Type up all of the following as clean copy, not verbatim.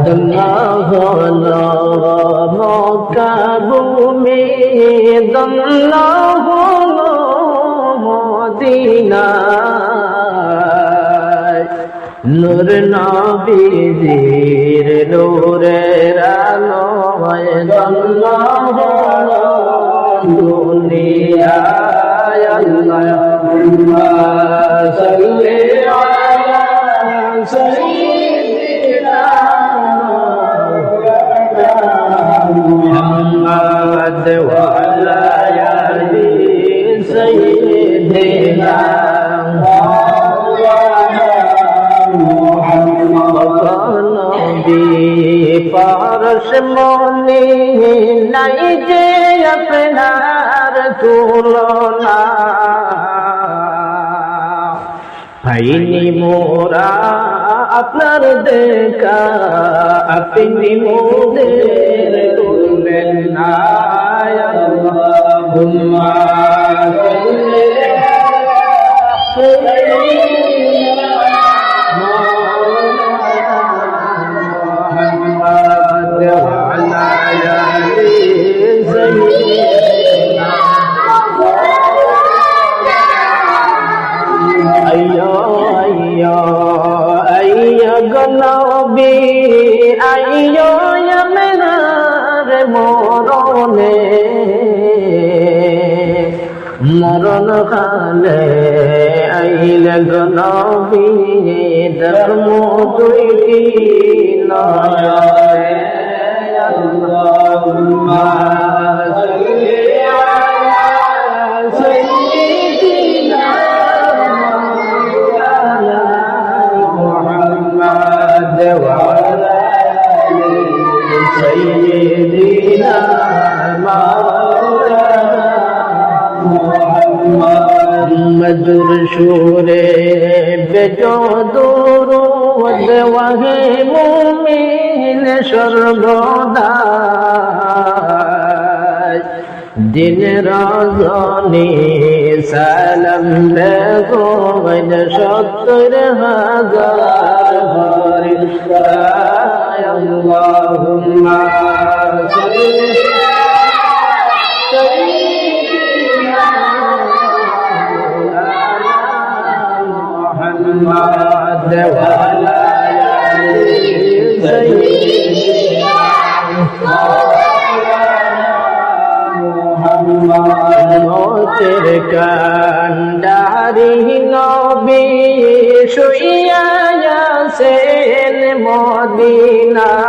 দুনিয়া হলো মক্কা ভূমি, দুনিয়া হলো মদিনা, নূর নবীজির নূরের আলোয় দুনিয়া হলো দুনিয়া। আল্লাহুম্মা সাল্লি আলা সাইয়্যিদিনা মুহাম্মাদ ওয়া আলা আলি সাইয়্যিদিনা পারস মনে নাই যে আপনার তুলনা, পাইনি মোরা আপনার দেখা, আপনি মোদের তুলবেন না। আল্লাহুম্মা সাল্লি নবী আইয়ো আমরার মরণে, মরণ কালে আইলে নবী ধর্ম দুইটি নয়নে। আল্লাহুম্মা সাল্লি আলা সাইয়্যিদিনা মুহাম্মাদ ওয়া আলা আলি সাইয়্যিদিনা মাওলানা মুহাম্মদ। মধুর সুরে বেজো দুরূদ ওয়াহে মুমিন সর্বদা, দিন রজনী সালাম লেগো ৭০,০০০ ফেরেশতা। আল্লাহুম্মা সাল্লি সাইয়্যিদিনা মুহাম্মাদ ওয়া আলা আলি সাইয়্যিদিনা মতের কান্ডারি নবী শুইয়া আছেন মদিনায়,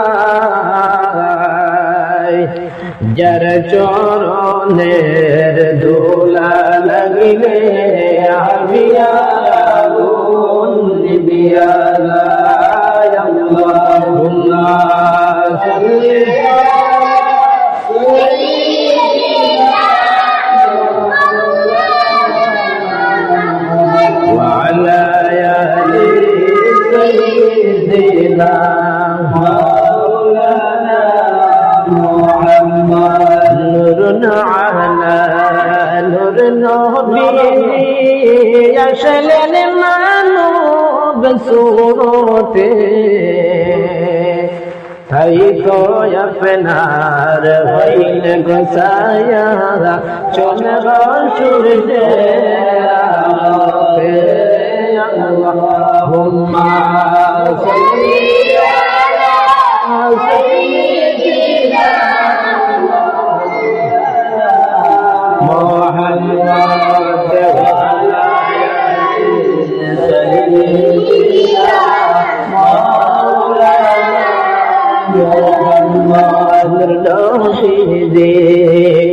যার চরণের ধুলা লাগিলে আবিয়া আগুন নিবিয়া যায়। আল্লাহুম্মা সাল্লি وعلى آل سيدنا مولانا محمد نور على نور نبي يشلل মানব সুরতে, তাই তো আপনার হইল গোসায়া চন্দ্র সূর্যের আলোতে। আল্লাহুম্মা সাল্লি আলা সাইয়্যিদিনা মুহাম্মাদ ওয়া আলা আলি সাইয়্যিদিনা মাওলানা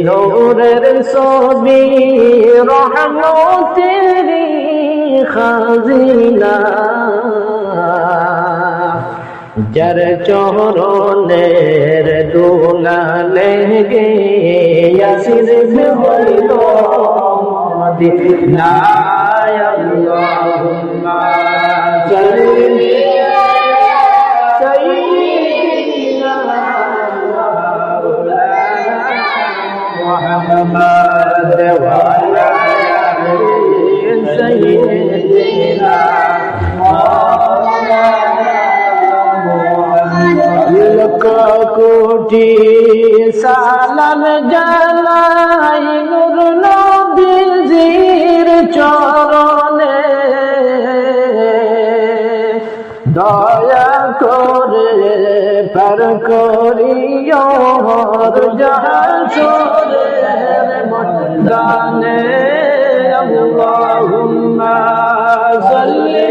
নূরের ছবি রহমতের খাজিনা, যার চরণের দোলা লেগে আসির হইল মদিনা। আল্লাহুম্মা সাল্লি محمد وعلى آله سيدنا কোটি সালাম জানাই নূর নবীজির চরণে দয়া করে পার করিও জাহাজের ময়দানে আল্লাহুম্মা সাল্লি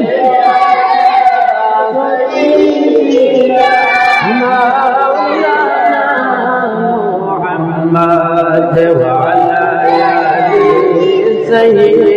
محمد وعلى آله سيدنا